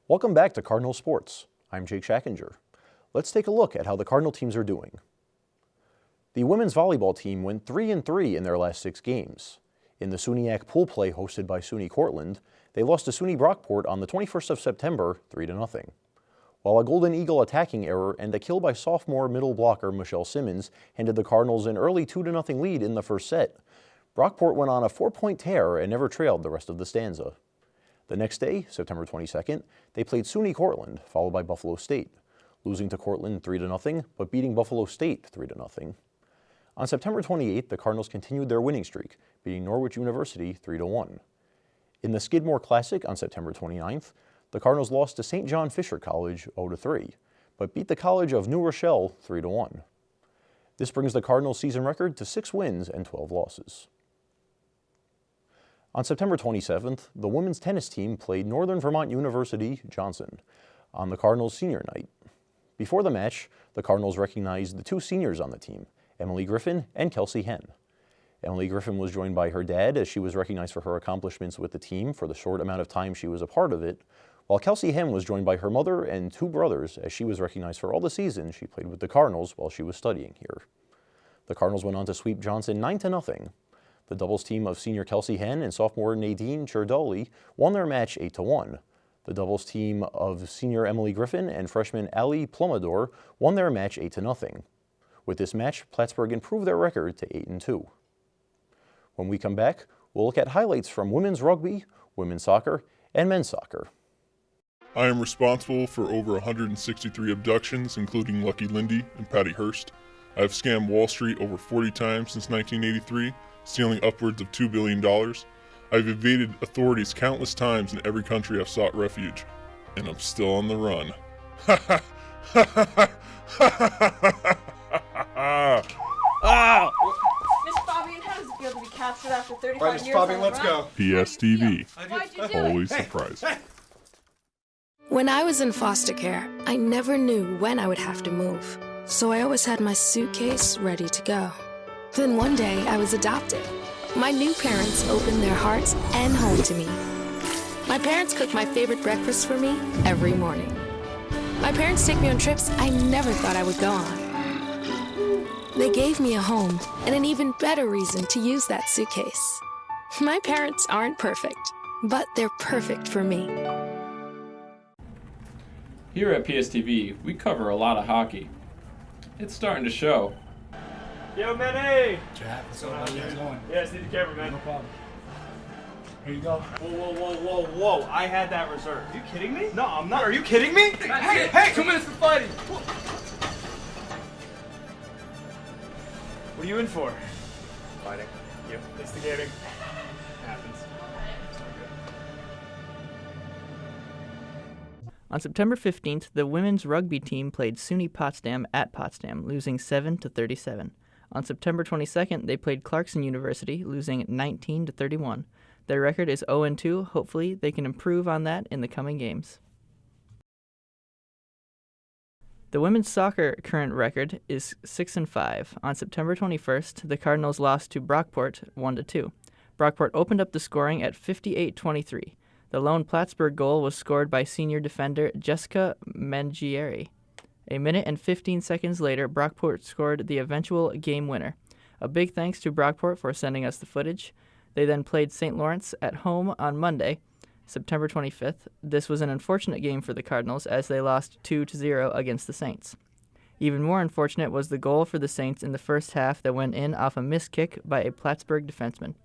Welcome back to Cardinal Sports. I'm Jake Schackinger. Let's take a look at how the Cardinal teams are doing. The women's volleyball team went 3-3 in their last 6 games. In the SUNYAC pool play hosted by SUNY Cortland, they lost to SUNY Brockport on the 21st of September, 3-0. While a Golden Eagle attacking error and a kill by sophomore middle blocker Michelle Simmons handed the Cardinals an early 2-0 lead in the first set, Brockport went on a 4-point tear and never trailed the rest of the stanza. The next day, September 22nd, they played SUNY Cortland, followed by Buffalo State, losing to Cortland 3-0, but beating Buffalo State 3-0. On September 28th, the Cardinals continued their winning streak, beating Norwich University 3-1. In the Skidmore Classic on September 29th, the Cardinals lost to St. John Fisher College 0-3, but beat the College of New Rochelle 3-1. This brings the Cardinals' season record to 6 wins and 12 losses. On September 27th, the women's tennis team played Northern Vermont University Johnson on the Cardinals' senior night. Before the match, the Cardinals recognized the 2 seniors on the team, Emily Griffin and Kelsey Henn. Emily Griffin was joined by her dad as she was recognized for her accomplishments with the team for the short amount of time she was a part of it, while Kelsey Henn was joined by her mother and 2 brothers as she was recognized for all the seasons she played with the Cardinals while she was studying here. The Cardinals went on to sweep Johnson 9-0. The doubles team of senior Kelsey Henn and sophomore Nadine Cherdoli won their match 8-1. The doubles team of senior Emily Griffin and freshman Ali Plomador won their match 8-0. With this match, Plattsburgh improved their record to 8-2. When we come back, we'll look at highlights from women's rugby, women's soccer, and men's soccer. I am responsible for over 163 abductions, including Lucky Lindy and Patty Hearst. I have scammed Wall Street over 40 times since 1983, stealing upwards of $2 billion. I've evaded authorities countless times in every country I've sought refuge, and I'm still on the run. Ah! Miss Fabian, how does it feel to be captured after 35 years on the let's run? go. PSTV, Why'd you do always it? surprising. When I was in foster care, I never knew when I would have to move. So I always had my suitcase ready to go. Then one day, I was adopted. My new parents opened their hearts and home to me. My parents cook my favorite breakfast for me every morning. My parents take me on trips I never thought I would go on. They gave me a home and an even better reason to use that suitcase. My parents aren't perfect, but they're perfect for me. Here at PSTV, we cover a lot of hockey. It's starting to show. Yo, Manny! Jack, what's up? How's it going? Yeah, see the camera, man. No problem. Here you go. Whoa. I had that reserved. Are you kidding me? No, I'm not. Are you kidding me? Hey, 2 minutes for fighting. What are you in for? Fighting. Yep, instigating. Happens. On September 15th, the women's rugby team played SUNY Potsdam at Potsdam, losing 7-37. On September 22nd, they played Clarkson University, losing 19-31. Their record is 0-2. Hopefully, they can improve on that in the coming games. The women's soccer current record is 6-5. On September 21st, the Cardinals lost to Brockport 1-2. Brockport opened up the scoring at 58-23. The lone Plattsburgh goal was scored by senior defender Jessica Mangieri. A minute and 15 seconds later, Brockport scored the eventual game winner. A big thanks to Brockport for sending us the footage. They then played St. Lawrence at home on Monday, September 25th. This was an unfortunate game for the Cardinals as they lost 2-0 against the Saints. Even more unfortunate was the goal for the Saints in the first half that went in off a missed kick by a Plattsburgh defenseman.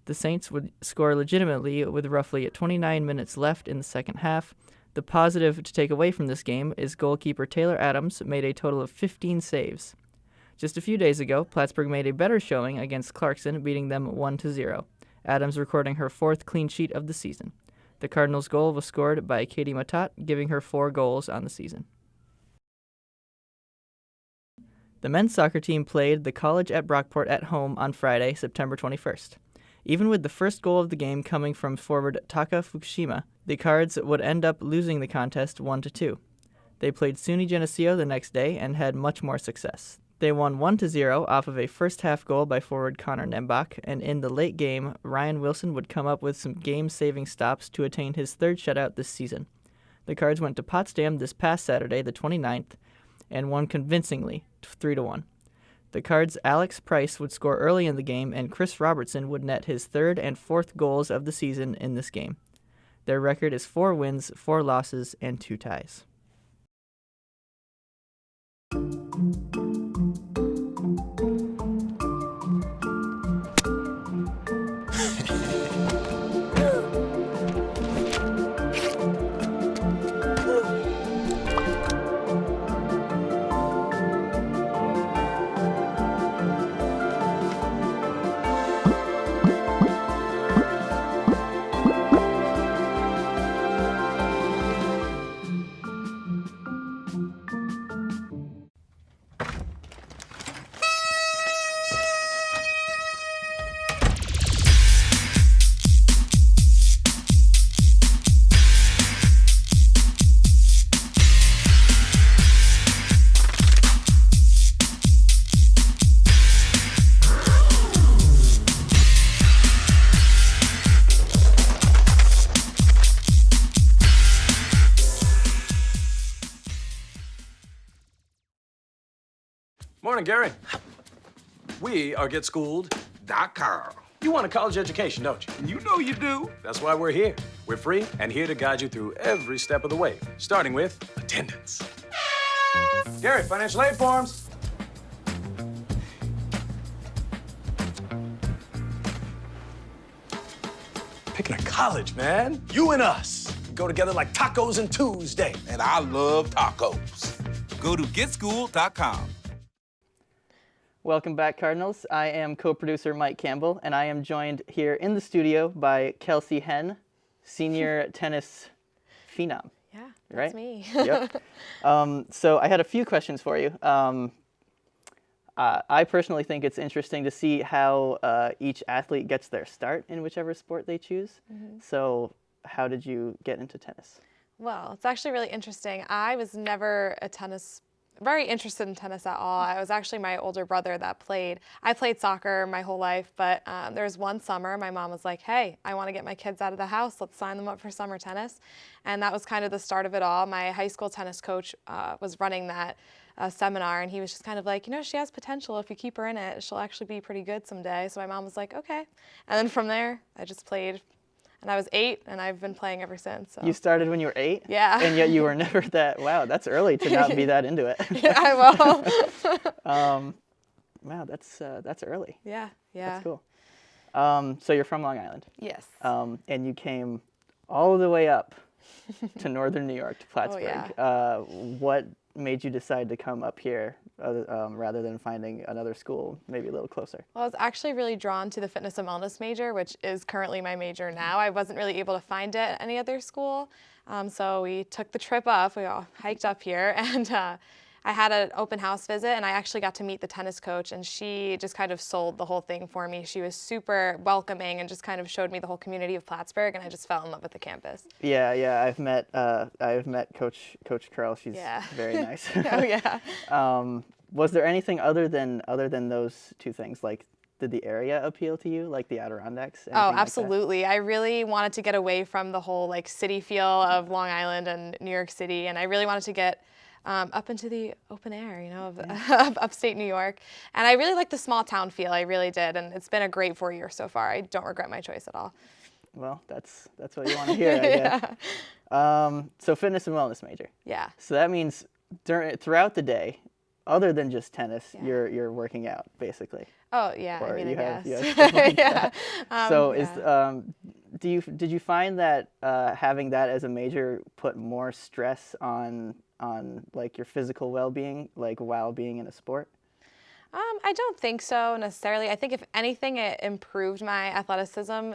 The Saints would score legitimately with roughly 29 minutes left in the second half. The positive to take away from this game is goalkeeper Taylor Adams made a total of 15 saves. Just a few days ago, Plattsburgh made a better showing against Clarkson, beating them 1-0. Adams recording her 4th clean sheet of the season. The Cardinals' goal was scored by Katie Matat, giving her 4 goals on the season. The men's soccer team played the College at Brockport at home on Friday, September 21st. Even with the first goal of the game coming from forward Taka Fukushima, the Cards would end up losing the contest 1-2. They played SUNY Geneseo the next day and had much more success. They won 1-0 off of a first-half goal by forward Connor Nembach, and in the late game, Ryan Wilson would come up with some game-saving stops to attain his 3rd shutout this season. The Cards went to Potsdam this past Saturday, the 29th, and won convincingly, 3-1. The Cards' Alex Price would score early in the game, and Chris Robertson would net his third and fourth goals of the season in this game. Their record is 4 wins, 4 losses, and 2 ties. Morning, Gary. We are GetSchooled.com. You want a college education, don't you? You know you do. That's why we're here. We're free and here to guide you through every step of the way, starting with attendance. Gary, financial aid forms. Picking a college, man. You and us. We go together like tacos and Tuesday. And I love tacos. Go to GetSchooled.com. Welcome back, Cardinals. I am co-producer Mike Campbell, and I am joined here in the studio by Kelsey Henn, senior tennis phenom. Yeah, that's right? me. Yep. So I had a few questions for you. I personally think it's interesting to see how each athlete gets their start in whichever sport they choose. Mm-hmm. So how did you get into tennis? Well, it's actually really interesting. I was never very interested in tennis at all. I was actually my older brother that played. I played soccer my whole life, but there was one summer my mom was like, hey, I want to get my kids out of the house. Let's sign them up for summer tennis. And that was kind of the start of it all. My high school tennis coach was running that seminar, and he was just kind of like, you know, she has potential. If you keep her in it, she'll actually be pretty good someday. So my mom was like, okay. And then from there, I just played. And I was 8, and I've been playing ever since. So. You started when you were 8? Yeah. And yet you were never that, wow, that's early to not be that into it. Yeah, I will. Wow, that's early. Yeah, yeah. That's cool. So you're from Long Island. Yes. And you came all the way up to northern New York, to Plattsburgh. Oh, yeah. What made you decide to come up here rather than finding another school maybe a little closer? Well, I was actually really drawn to the fitness and wellness major, which is currently my major now. I wasn't really able to find it at any other school. So we took the trip up, we all hiked up here, and I had an open house visit, and I actually got to meet the tennis coach, and she just kind of sold the whole thing for me. She was super welcoming and just kind of showed me the whole community of Plattsburgh, and I just fell in love with the campus. Yeah, I've met Coach Curl. She's very nice. Oh yeah. Was there anything other than those two things? Like, did the area appeal to you, like the Adirondacks? Oh, absolutely. I really wanted to get away from the whole like city feel of Long Island and New York City, and I really wanted to get up into the open air, you know, of upstate New York. And I really liked the small town feel. I really did, and it's been a great 4 years so far. I don't regret my choice at all. Well, that's what you want to hear, I guess. Yeah. So fitness and wellness major. Yeah. So that means throughout the day, other than just tennis, you're working out basically. Oh yeah, or I mean, you I have, guess. You have like yeah. So did you find that having that as a major put more stress on like your physical well-being, like while being in a sport? I don't think so necessarily. I think if anything, it improved my athleticism.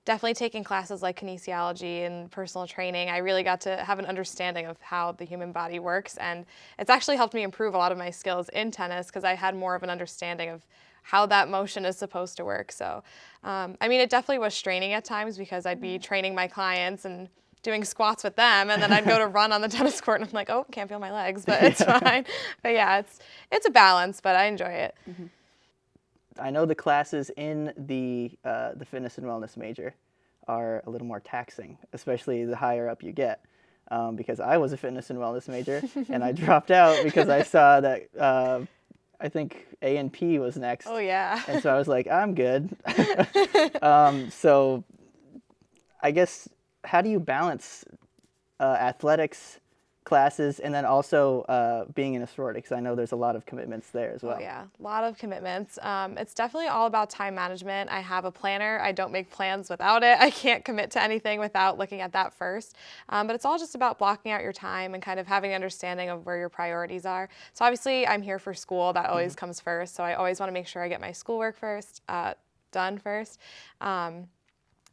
Definitely taking classes like kinesiology and personal training, I really got to have an understanding of how the human body works, and it's actually helped me improve a lot of my skills in tennis because I had more of an understanding of how that motion is supposed to work. So, I mean, it definitely was straining at times because I'd be training my clients and doing squats with them, and then I'd go to run on the tennis court, and I'm like, oh, can't feel my legs, but it's fine. But yeah, it's a balance, but I enjoy it. Mm-hmm. I know the classes in the fitness and wellness major are a little more taxing, especially the higher up you get. because I was a fitness and wellness major, and I dropped out because I saw that I think A&P was next. Oh, yeah. And so I was like, I'm good. So I guess, how do you balance athletics classes and then also being in a sorority? Because I know there's a lot of commitments there as well. Oh, yeah, a lot of commitments. It's definitely all about time management. I have a planner. I don't make plans without it. I can't commit to anything without looking at that first. But it's all just about blocking out your time and kind of having an understanding of where your priorities are. So obviously I'm here for school. That always comes first. So I always want to make sure I get my schoolwork done first.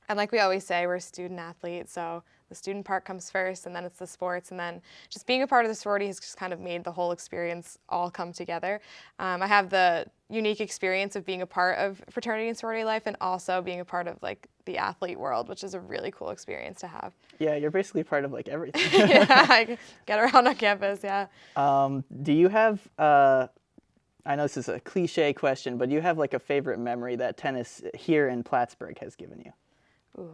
And like we always say, we're student athletes, so the student part comes first, and then it's the sports, and then just being a part of the sorority has just kind of made the whole experience all come together. I have the unique experience of being a part of fraternity and sorority life, and also being a part of like the athlete world, which is a really cool experience to have. Yeah, you're basically part of like everything. Yeah, I get around on campus, yeah. Do you have, I know this is a cliche question, but do you have like a favorite memory that tennis here in Plattsburgh has given you? Ooh,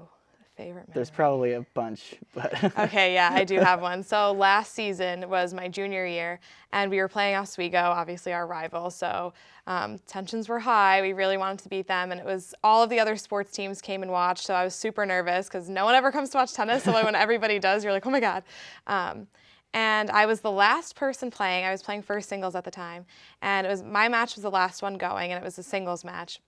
favorite memory. There's probably a bunch, but. Okay, yeah, I do have one. So last season was my junior year, and we were playing Oswego, obviously our rival. So tensions were high. We really wanted to beat them, and it was all of the other sports teams came and watched. So I was super nervous because no one ever comes to watch tennis. So when everybody does, you're like, oh my God. And I was the last person playing. I was playing first singles at the time, and my match was the last one going, and it was a singles match.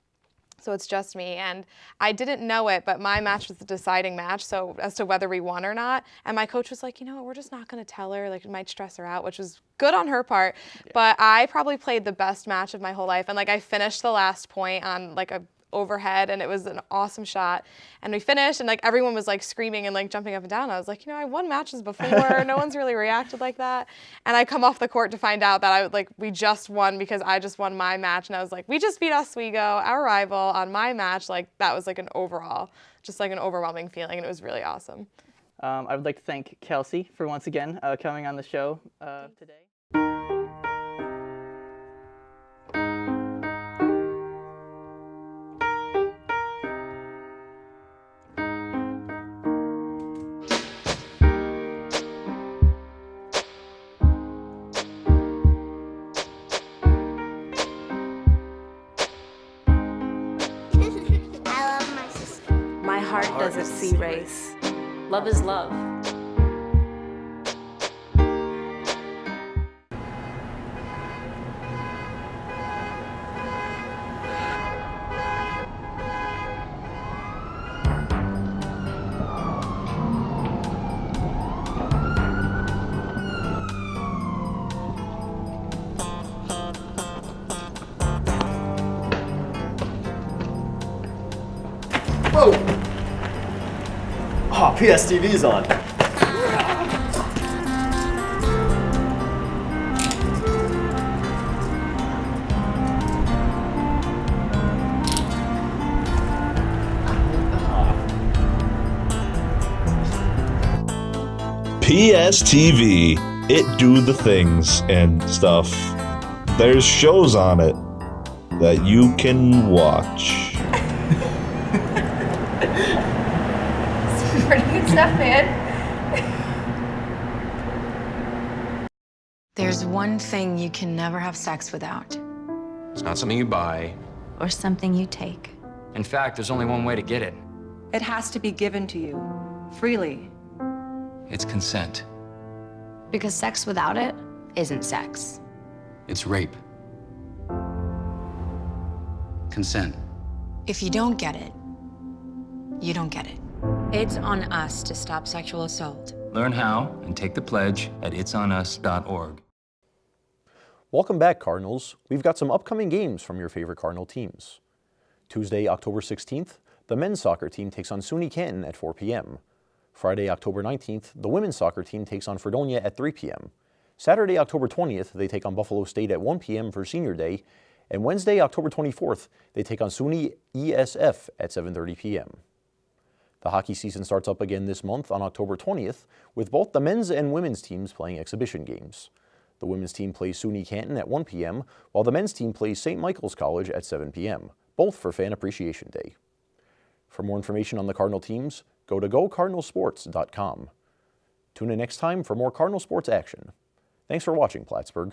So it's just me, and I didn't know it, but my match was the deciding match, so as to whether we won or not. And my coach was like, you know what, we're just not going to tell her, like it might stress her out, which was good on her part. Yeah. But I probably played the best match of my whole life, and like I finished the last point on like a overhead, and it was an awesome shot. And we finished, and like everyone was like screaming and like jumping up and down. I was like, you know, I won matches before. No one's really reacted like that. And I come off the court to find out that we just won because I just won my match. And I was like, we just beat Oswego, our rival, on my match. Like that was like an overwhelming feeling, and it was really awesome. I would like to thank Kelsey for once again coming on the show today. Doesn't see race. Love is love. Whoa! Oh, PSTV's on. PSTV, it do the things and stuff. There's shows on it that you can watch. Pretty good stuff, man. There's one thing you can never have sex without. It's not something you buy. Or something you take. In fact, there's only one way to get it. It has to be given to you, freely. It's consent. Because sex without it isn't sex. It's rape. Consent. If you don't get it, you don't get it. It's on us to stop sexual assault. Learn how and take the pledge at itsonus.org. Welcome back, Cardinals. We've got some upcoming games from your favorite Cardinal teams. Tuesday, October 16th, the men's soccer team takes on SUNY Canton at 4 p.m. Friday, October 19th, the women's soccer team takes on Fredonia at 3 p.m. Saturday, October 20th, they take on Buffalo State at 1 p.m. for Senior Day. And Wednesday, October 24th, they take on SUNY ESF at 7:30 p.m. The hockey season starts up again this month on October 20th, with both the men's and women's teams playing exhibition games. The women's team plays SUNY Canton at 1 p.m., while the men's team plays St. Michael's College at 7 p.m., both for Fan Appreciation Day. For more information on the Cardinal teams, go to gocardinalsports.com. Tune in next time for more Cardinal sports action. Thanks for watching, Plattsburgh.